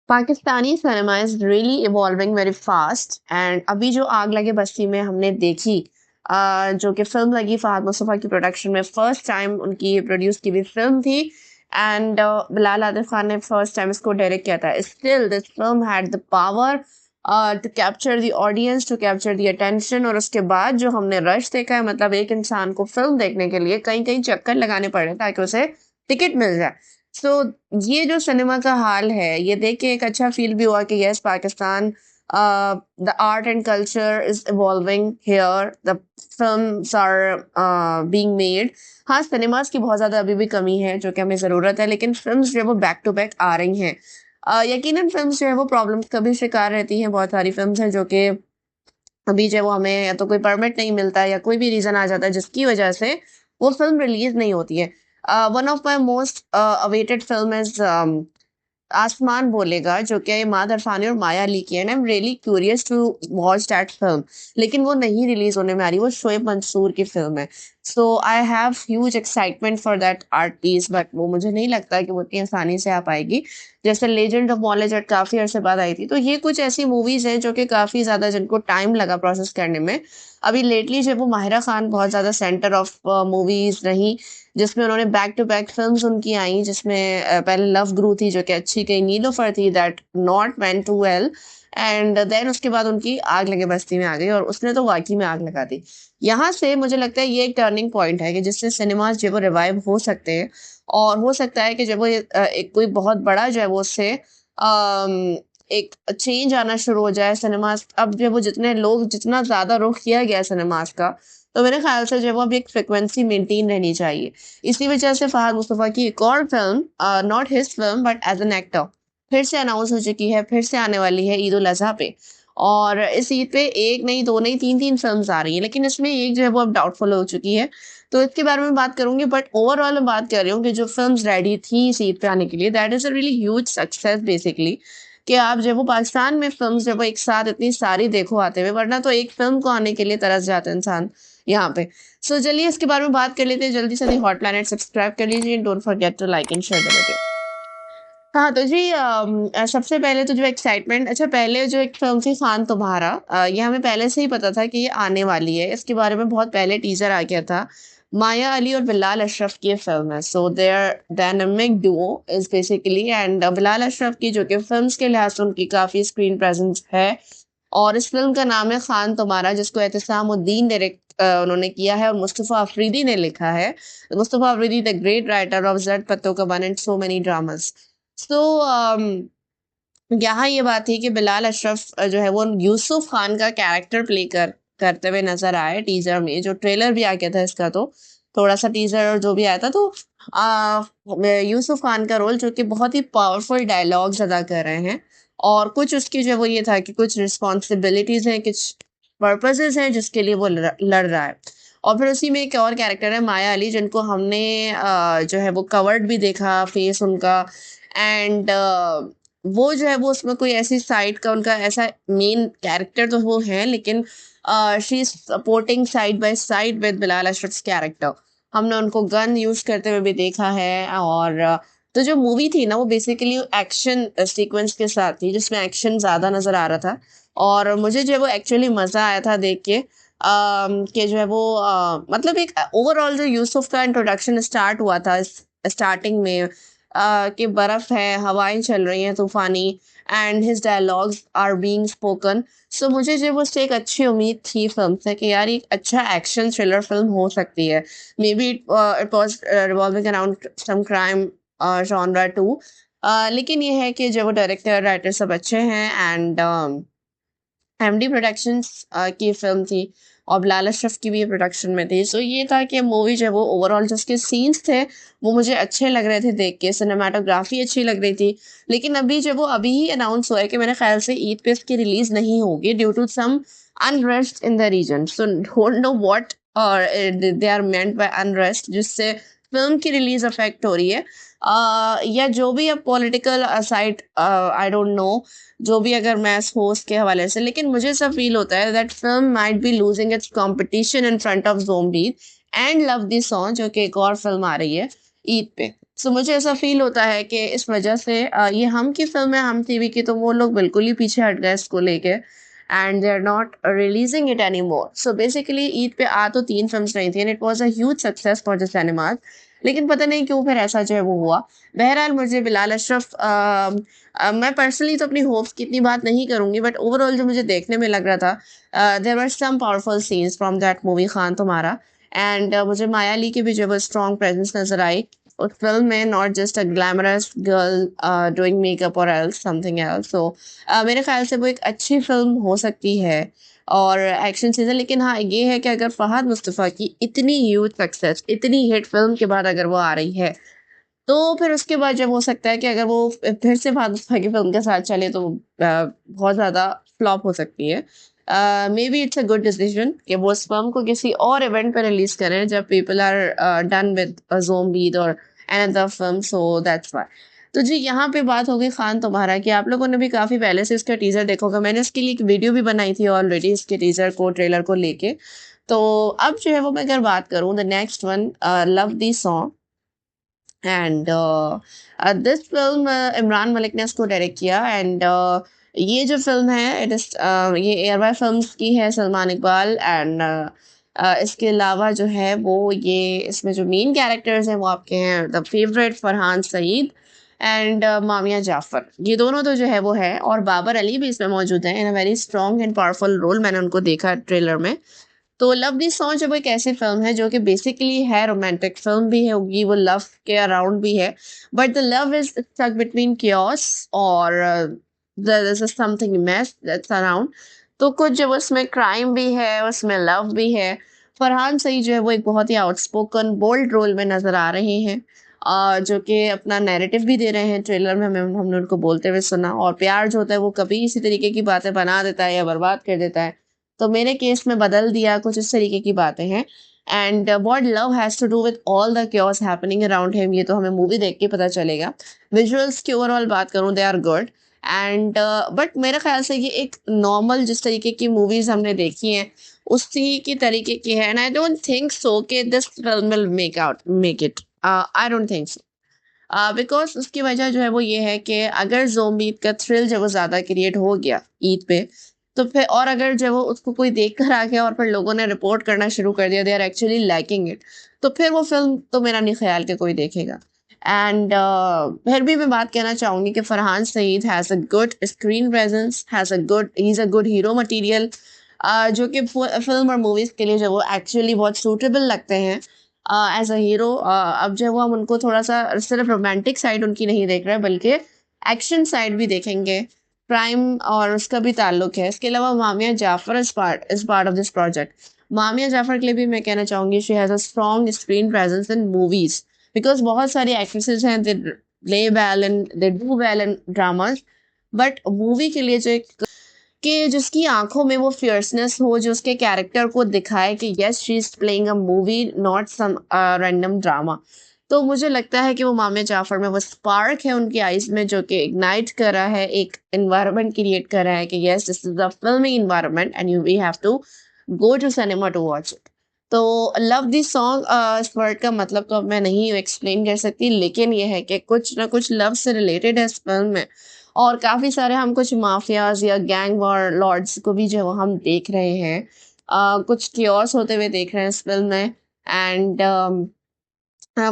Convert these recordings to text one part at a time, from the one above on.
Pakistani cinema is really evolving very fast and अभी जो आग लगे बस्ती में हमने देखी जो कि फिल्म लगी फहद मुस्तफ़ा की प्रोडक्शन में फर्स्ट टाइम उनकी प्रोड्यूस की हुई फिल्म थी एंड बिलाल आतिफ खान ने फर्स्ट टाइम इसको डायरेक्ट किया था still this film had the power to capture the audience to capture the attention और उसके बाद जो हमने रश देखा है मतलब एक इंसान को फिल्म देखने के लिए कई कई चक्कर लगाने पड़े ताकि उसे टिकट मिल जाए सो ये जो सिनेमा का हाल है ये देख के एक अच्छा फील भी हुआ कि yes Pakistan the art and culture is evolving here the films are being made हाँ सिनेमास की बहुत ज़्यादा अभी भी कमी है जो कि हमें ज़रूरत है लेकिन फिल्म्स जो है वो बैक टू बैक आ रही हैं यकीनन फिल्म्स जो है वो प्रॉब्लम्स का भी शिकार रहती हैं बहुत सारी फिल्म्स हैं जो कि अभी जो है वो हमें या तो कोई परमिट नहीं मिलता है या कोई भी रीज़न आ जाता है जिसकी वजह से वो फिल्म रिलीज नहीं होती है one of my most awaited film is आसमान बोलेगा जो कि माद अरफानी और माया अली की है and I am really curious to watch that film लेकिन वो नहीं रिलीज होने में आ रही वो शोएब मंसूर की फिल्म है so I have huge excitement for that art piece but वो मुझे नहीं लगता कि वो इतनी आसानी से आ पाएगी जैसे लेजेंड ऑफ मौला जट काफ़ी अरसे बाद आई थी तो ये कुछ ऐसी मूवीज़ हैं जो कि काफ़ी ज़्यादा जिनको टाइम लगा प्रोसेस करने में अभी लेटली जब वो माहिरा खान बहुत ज़्यादा सेंटर ऑफ मूवीज़ रही जिसमें उन्होंने बैक टू बैक फिल्म्स उनकी आई जिसमें पहले लव गुरु थी जो कि अच्छी गई नीलोफर थी that not went too well and then उसके बाद उनकी आग लगे बस्ती में आ गई और उसने तो वाकई में आग लगा दी यहाँ से मुझे लगता है ये एक टर्निंग पॉइंट है कि जिससे सिनेमाज जो है वो रिवाइव हो सकते हैं और हो सकता है कि जब वो एक कोई बहुत बड़ा जो है वो उससे एक चेंज आना शुरू हो जाए सिनेमाज अब जब वो जितने लोग जितना ज़्यादा रुख किया गया सिनेमाज का तो मेरे ख्याल से जो है वो अब एक फ्रिक्वेंसी मेंटेन रहनी चाहिए इसी वजह से फहद मुस्तफ़ा की एक और film not his film but as an actor फिर से अनाउंस हो चुकी है फिर से आने वाली है ईद उल अजहा पे और इस ईद पे एक नहीं दो नहीं तीन तीन फिल्म्स आ रही हैं लेकिन इसमें एक जो है वो अब डाउटफुल हो चुकी है तो इसके बारे में बात करूंगी बट ओवरऑल मैं बात कर रही हूँ कि जो फिल्म्स रेडी थी इस ईद पे आने के लिए that is a really huge success basically कि आप जब वो पाकिस्तान में फिल्म्स जब वो एक साथ इतनी सारी देखो आते हुए वरना तो एक फिल्म को आने के लिए तरस जाता है इंसान यहाँ पे सो चलिए इसके बारे में बात कर लेते हैं जल्दी से हॉट प्लैनेट सब्सक्राइब कर लीजिए don't forget to like and share the video हाँ तो जी सबसे पहले तो जो एक्साइटमेंट अच्छा पहले जो एक फिल्म थी खान तुम्हारा ये हमें पहले से ही पता था कि ये आने वाली है इसके बारे में बहुत पहले टीजर आ गया था माया अली और बिलाल अशरफ की ये फिल्म है so their dynamic duo is basically and Bilal Ashraf की जो कि फिल्म्स के लिहाज से उनकी काफ़ी स्क्रीन प्रेजेंस है और इस फिल्म का नाम है खान तुम्हारा जिसको एहतसामुद्दीन डायरेक्ट उन्होंने किया है और मुस्तफ़ा अफरीदी ने लिखा है Mustafa Afridi the great writer of जट पत्तों का one and so many dramas so यहाँ ये बात थी कि बिलाल अशरफ जो है वो यूसुफ खान का कैरेक्टर प्ले करते हुए नजर आए टीजर में जो ट्रेलर भी आ गया था इसका तो थोड़ा सा टीजर और जो भी आया था तो यूसुफ खान का रोल जो कि बहुत ही पावरफुल डायलॉग्स अदा कर रहे हैं और कुछ उसकी जो वो ये था कि कुछ रिस्पॉन्सिबिलिटीज हैं कुछ पर्पसेस हैं जिसके लिए वो लड़ रहा है और फिर उसी में एक और कैरेक्टर है माया अली जिनको हमने जो है वो कवर्ड भी देखा फेस उनका एंड वो जो है वो उसमें कोई ऐसी साइड का उनका ऐसा मेन कैरेक्टर तो वो है लेकिन she is supporting side by side with Bilal Ashraf character हमने उनको गन यूज करते हुए भी देखा है और तो जो मूवी थी ना वो बेसिकली एक्शन सीक्वेंस के साथ थी जिसमें एक्शन ज़्यादा नज़र आ रहा था और मुझे जो है वो एक्चुअली मज़ा आया था देख के कि जो है वो मतलब एक ओवरऑल जो यूसुफ का इंट्रोडक्शन स्टार्ट हुआ था स्टार्टिंग में कि बर्फ़ है हवाएं चल रही हैं तूफ़ानी and his dialogues are being spoken so मुझे जो वो उससे एक अच्छी उम्मीद थी फिल्म से कि यार एक अच्छा एक्शन थ्रिलर फिल्म हो सकती है maybe it was revolving around some crime genre too लेकिन ये है कि जो वो डायरेक्टर राइटर सब अच्छे हैं एंड एमडी प्रोडक्शंस की फिल्म थी और बिलाल अशरफ की भी प्रोडक्शन में थी सो ये था कि मूवी जो है वो ओवरऑल जो उसके सीन्स थे वो मुझे अच्छे लग रहे थे देख के सिनेमाटोग्राफी अच्छी लग रही थी लेकिन अभी जब वो अभी ही अनाउंस हुआ है कि मेरे ख्याल से ईद पे इसकी रिलीज नहीं होगी due to some unrest in the region so don't know what और they are meant by unrest जिससे फिल्म की रिलीज अफेक्ट हो रही है या जो भी अब political side I don't know जो भी अगर मैच हो उसके हवाले से लेकिन मुझे ऐसा फील होता है that film might be losing its competition in front of zombie and love the song जो कि एक और फिल्म आ रही है ईद पे सो मुझे ऐसा फ़ील होता है कि इस वजह से ये हम की फ़िल्म है, हम टीवी की, तो वो लोग बिल्कुल ही पीछे हट गए इसको लेके and they are not releasing it anymore. So basically Eid पे आ तो 3 फ़िल्म्स रही थी and it was a huge success for the cinemas. लेकिन पता नहीं क्यों फिर ऐसा जो है वो हुआ। बहरहाल मुझे बिलाल अशरफ मैं पर्सनली तो अपनी होप्स की इतनी बात नहीं करूँगी बट ओवरऑल जो मुझे देखने में लग रहा था there were some powerful scenes from that movie Khan तुम्हारा एंड मुझे माया अली की भी जो है स्ट्रॉन्ग प्रेजेंस नज़र आई उस फिल्म में, not just a glamorous girl doing makeup और एल्स समथिंग एल्स। सो मेरे ख्याल से वो एक अच्छी फिल्म हो सकती है और एक्शन सीजन। लेकिन हाँ ये है कि अगर फहद मुस्तफ़ा की इतनी ह्यूज सक्सेस, इतनी हिट फिल्म के बाद अगर वो आ रही है तो फिर उसके बाद जब हो सकता है कि अगर वो फिर से फहद मुस्तफ़ा की फिल्म के साथ चले तो बहुत ज़्यादा फ्लॉप हो सकती है। May be it's a good decision कि वो उस फिल्म को किसी और इवेंट पे रिलीज करें जब people are done with zombie और अनदर फिल्म। So that's why. तो जी यहाँ पे बात हो गई खान तुम्हारा कि आप लोगों ने भी काफ़ी पहले से इसका टीज़र देखा होगा। मैंने इसके लिए एक वीडियो भी बनाई थी ऑलरेडी इसके टीज़र को, ट्रेलर को लेके। तो अब जो है वो मैं अगर बात करूँ the next one, love the song and this film Imran Malik ने इसको डायरेक्ट किया एंड ये जो फिल्म है इट इज ये एयरवाई फिल्म्स की है, सलमान इकबाल एंड इसके अलावा जो है वो ये इसमें जो मेन कैरेक्टर्स हैं वो आपके हैं the favourite Farhan Saeed and Mamia Jafar. ये दोनों तो जो है वो है और बाबर अली भी इसमें मौजूद हैं in a very strong and powerful role. मैंने उनको देखा ट्रेलर में। तो लव दिस सॉन्ग जब एक ऐसी फिल्म है जो कि बेसिकली है रोमांटिक फिल्म भी होगी, वो लव के अराउंड भी है but the love is stuck between chaos और there is something mess that's around. तो कुछ जब उसमें क्राइम भी है, उसमें लव भी है। फरहान सईद जो है वो एक बहुत ही आउटस्पोकन बोल्ड रोल में नजर आ रहे हैं जो कि अपना नैरेटिव भी दे रहे हैं। ट्रेलर में हमने उनको बोलते हुए सुना और प्यार जो होता है वो कभी इसी तरीके की बातें बना देता है या बर्बाद कर देता है। तो मेरे केस में बदल दिया, कुछ इस तरीके की बातें हैं and what love has to do with all the chaos happening around him ये तो हमें मूवी देख के पता चलेगा। विजुअल्स की ओवरऑल बात करूं they are good and but मेरे ख्याल से ये एक नॉर्मल जिस तरीके की मूवीज हमने देखी हैं उसी की तरीके की है and I don't think so कि this film will make it. I don't think so because उसकी वजह जो है वो ये है कि अगर ज़ोंबी का थ्रिल जब वो ज़्यादा क्रिएट हो गया ईद पे तो फिर और अगर जब वो उसको कोई देख कर आ गया और फिर लोगों ने रिपोर्ट करना शुरू कर दिया they are actually liking it तो फिर वो फिल्म तो मेरा नहीं ख्याल कि कोई देखेगा। एंड फिर भी मैं बात कहना चाहूंगी कि Farhan Saeed has a good screen presence, has a good he is a good hero material जो कि फिल्म और मूवीज के लिए जो वो एक्चुअली बहुत सूटेबल लगते हैं एज अ हीरो। अब जो है वो हम उनको थोड़ा सा सिर्फ रोमांटिक साइड उनकी नहीं देख रहे हैं बल्कि एक्शन साइड भी देखेंगे, क्राइम और उसका भी ताल्लुक है। इसके अलावा Mamia Jafar is part of this project. Mamia Jafar के लिए भी मैं कहना चाहूंगी she has a strong screen presence in movies because बहुत सारी एक्ट्रेसेस हैं they play well and they do well in dramas but movie के लिए जो एक कि जिसकी आंखों में वो फियर्सनेस हो, जो उसके कैरेक्टर को दिखाए कि yes she is playing a movie not some random drama. तो मुझे लगता है कि वो मामे जाफर में वो स्पार्क है उनकी आईज में जो कि इग्नाइट कर रहा है, एक एनवायरनमेंट क्रिएट कर रहा है कि yes this is the filmi environment and you we have to go to cinema to watch it. तो लव दिस सॉन्ग इस वर्ड का मतलब तो अब मैं नहीं एक्सप्लेन कर सकती लेकिन ये है कि कुछ ना कुछ लव से रिलेटेड है इस फिल्म में और काफ़ी सारे हम कुछ माफियाज या गैंग वॉर लॉर्ड्स को भी जो हम देख रहे हैं कुछ क्योर्स होते हुए देख रहे हैं इस फिल्म में एंड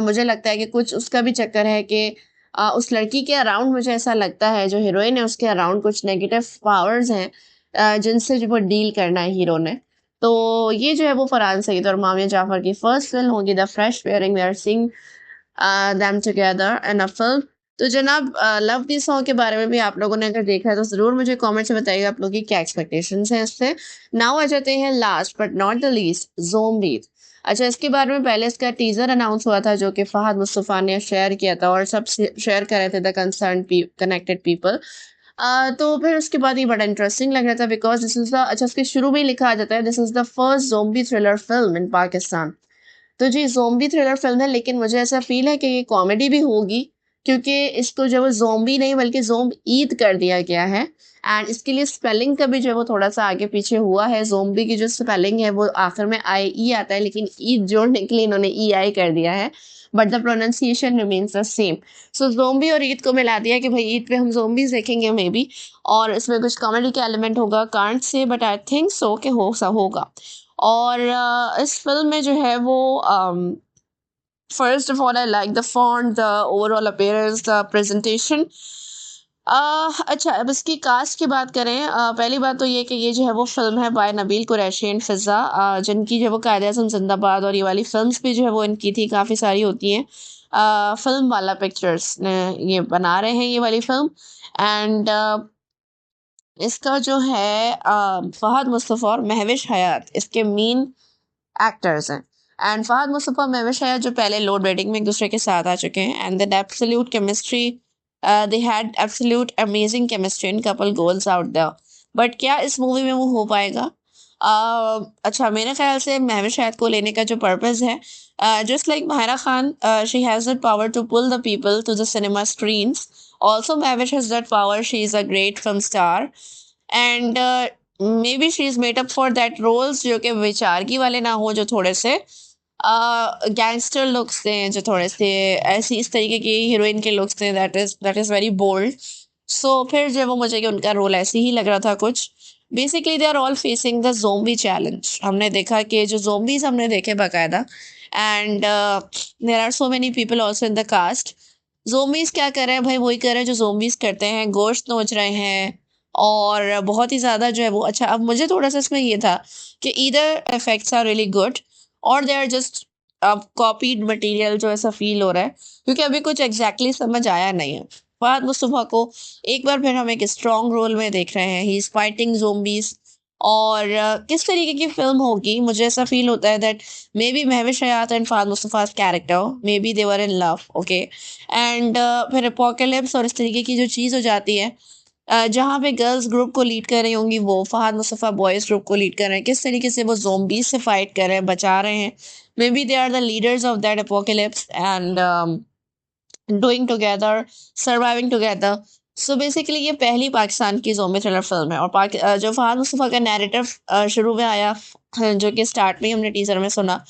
मुझे लगता है कि कुछ उसका भी चक्कर है कि उस लड़की के अराउंड मुझे ऐसा लगता है जो हीरोइन है उसके अराउंड कुछ नेगेटिव पावर्स हैं जिनसे जो वो डील करना है हीरो ने। तो ये जो है वो फरहान सईद और मामिया जाफर की फर्स्ट फिल्म होगी the fresh pairing we are seeing them together in a film। तो जनाब लव दिस सॉन्ग के बारे में भी आप लोगों ने अगर देखा है तो ज़रूर मुझे कमेंट में बताइएगा आप लोगों की क्या एक्सपेक्टेशंस हैं इससे। नाउ आ जाते हैं last but not the least zombie. अच्छा इसके बारे में पहले इसका टीज़र अनाउंस हुआ था जो कि फहद मुस्तफ़ा ने शेयर किया था और सब शेयर कर रहे थे द कंसर्न कनेक्टेड पीपल। तो फिर उसके बाद ये बड़ा इंटरेस्टिंग लग रहा था बिकॉज दिस इज़ द अच्छा इसके शुरू में ही लिखा आ जाता है this is the first zombie thriller film in Pakistan. तो जी ज़ोंबी थ्रिलर फ़िल्म है लेकिन मुझे ऐसा फ़ील है कि ये कॉमेडी भी होगी क्योंकि इसको जो है ज़ोंबी नहीं बल्कि ज़ोंब ईद कर दिया गया है एंड इसके लिए स्पेलिंग का भी जो है वो थोड़ा-सा आगे पीछे हुआ है। ज़ोंबी की जो स्पेलिंग है वो आखिर में आई-ई आता है लेकिन ईद जोड़ने के लिए इन्होंने ई-आई कर दिया है। But the pronunciation remains the same. So zombie और ईद को मिला दिया कि भाई ईद पे हम ज़ोंबीज़ देखेंगे मे बी, और इसमें कुछ कॉमेडी का एलिमेंट होगा, can't say but I think so कि होगा। और इस फिल्म में जो है वो first of all I like the font, the overall appearance, the presentation. अच्छा, अब इसकी कास्ट की बात करें, पहली बात तो ये कि ये जो है वो फिल्म है बाय नबील कुरैशी एंड फिज़ा, जिनकी जो है वो कायदे आज़म जिंदाबाद और ये वाली फिल्म्स भी जो है वो इनकी थी, काफ़ी सारी होती हैं। फिल्म वाला पिक्चर्स ने ये बना रहे हैं ये वाली फिल्म। एंड इसका जो है फहद मुस्तफ़ा और महविश हयात इसके मेन एक्टर्स हैं। एंड फहद मुस्तफ़ा, महविश हयात जो पहले लोड बेडिंग में एक दूसरे के साथ आ चुके हैं, and then absolute chemistry, they had absolute amazing chemistry in couple goals out there. But क्या इस मूवी में वो हो पाएगा? अच्छा, मेरे ख्याल से महविश हयात को लेने का जो पर्पस है, just like Mahira Khan, she has that power to pull the people to the cinema screens. Also Mehwish has that power, she is a great film star, and maybe she is made up for that roles जो कि विचारगी वाले ना हो, जो थोड़े से gangster looks दें, जो थोड़े से ऐसी इस तरीके की हीरोइन के लुक्स दें, दैट इज़ वेरी बोल्ड। सो फिर जो है वो मुझे कि उनका रोल ऐसे ही लग रहा था कुछ। Basically they are all facing the zombie challenge. हमने देखा कि जो ज़ोंबीज़ हमने देखे बाकायदा, and there are so many people also in the cast. Zombies क्या कर रहे हैं भाई? वही कर रहे हैं जो ज़ोंबीज़ करते हैं, गोश्त नोच रहे हैं, और बहुत ही ज़्यादा जो है वो अच्छा। अब मुझे थोड़ा-सा इसमें ये था कि either effects are really good और they are just copied material, जो ऐसा फ़ील हो रहा है, क्योंकि अभी कुछ एग्ज़ैक्टली समझ आया नहीं है। फहद मुस्तफ़ा को एक बार फिर हम एक स्ट्रॉन्ग रोल में देख रहे हैं, ही इज़ फाइटिंग ज़ोंबीज़। और किस तरीके की फ़िल्म होगी, मुझे ऐसा फ़ील होता है that may be Mahwish Hayat and Fahad Mustafa's character, may B they were in love, okay? And फिर एपोकेलिप्स और इस तरीके की जो चीज़ हो जाती है, जहाँ पे गर्ल्स ग्रुप को लीड कर रही होंगी वो, फहद मुस्तफ़ा बॉयज़ ग्रुप को लीड कर रहे हैं, किस तरीके से वो ज़ोंबीज़ से फाइट कर रहे हैं, बचा रहे हैं। May be they are the leaders of that apocalypse and doing together, surviving together. So basically ये पहली पाकिस्तान की ज़ोंबी थ्रिलर फ़िल्म है, और जो फहद मुस्तफ़ा का नैरेटिव शुरू में आया, जो कि स्टार्ट में ही हमने टीज़र में सुना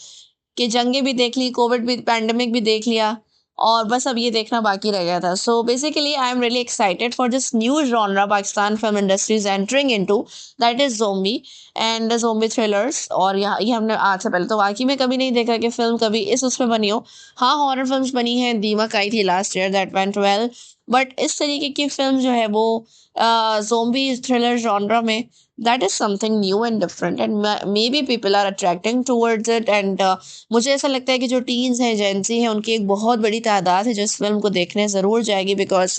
कि जंगें भी देख ली, कोविड भी, पैंडेमिक भी देख लिया, और बस अब ये देखना बाकी रह गया था। So basically I am really excited for this new genre Pakistan film industry is entering into, that is zombie and zombie thrillers. और यहाँ ये हमने आज से पहले तो वाकई में कभी नहीं देखा कि फिल्म कभी इस उसमें बनी हो। हाँ, हॉरर फिल्म्स बनी हैं, दीमक आई थी last year, that went well, but इस तरीके की फिल्म जो है वो ज़ोंबी थ्रिलर जॉनरा में, that is something new and different, and maybe people are attracting towards it, and मुझे ऐसा लगता है कि जो टीन्स हैं, जेंसी हैं, उनकी एक बहुत बड़ी तादाद है जो इस फिल्म को देखने ज़रूर जाएगी, because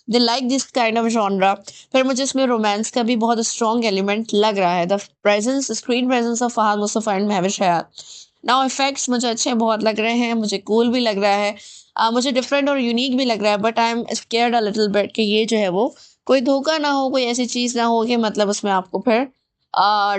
they like this kind of genre. फिर मुझे इसमें रोमांस का भी बहुत स्ट्रॉन्ग एलिमेंट लग रहा है, the presence, screen presence of Fahad Mustafa and Mehwish Hayat. Now effects मुझे अच्छे बहुत लग रहे हैं, मुझे कूल भी लग रहा है, मुझे डिफरेंट और यूनिक भी लग रहा है, but I am scared a little bit कि ये जो है वो कोई धोखा ना हो, कोई ऐसी चीज़ ना हो कि मतलब उसमें आपको फिर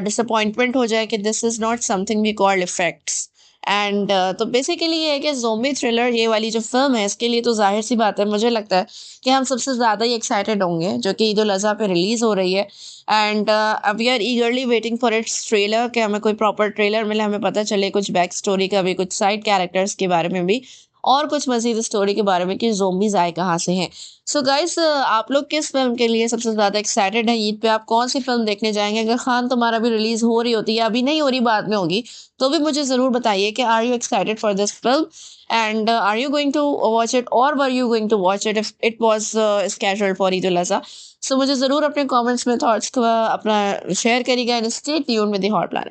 डिसअपॉइंटमेंट हो जाए कि this is not something we called effects. And तो बेसिकली ये है कि ज़ोंबी थ्रिलर ये वाली जो फिल्म है, इसके लिए तो जाहिर सी बात है, मुझे लगता है कि हम सबसे ज़्यादा ही एक्साइटेड होंगे, जो कि ईद उल अज़हा पे रिलीज़ हो रही है। And we are eagerly waiting for its trailer, कि हमें कोई प्रॉपर ट्रेलर मिले, हमें पता चले कुछ बैक स्टोरी का भी, कुछ साइड कैरेक्टर्स के बारे में भी, और कुछ मज़ीद स्टोरी के बारे में कि ज़ोंबीज़ आए कहाँ से हैं। सो गाइस, आप लोग किस फिल्म के लिए सबसे ज़्यादा एक्साइटेड हैं? ईद पे आप कौन सी फिल्म देखने जाएंगे? अगर खान तुम्हारा भी रिलीज हो रही होती है, अभी नहीं हो रही, बाद में होगी, तो भी मुझे ज़रूर बताइए कि are you excited for this film, and are you going to watch it, और were you going to watch it if it was scheduled for Eid ul Adha? So मुझे ज़रूर अपने कॉमेंट्स में थॉट्स को अपना शेयर करिएगा, and stay tuned with the hot planet.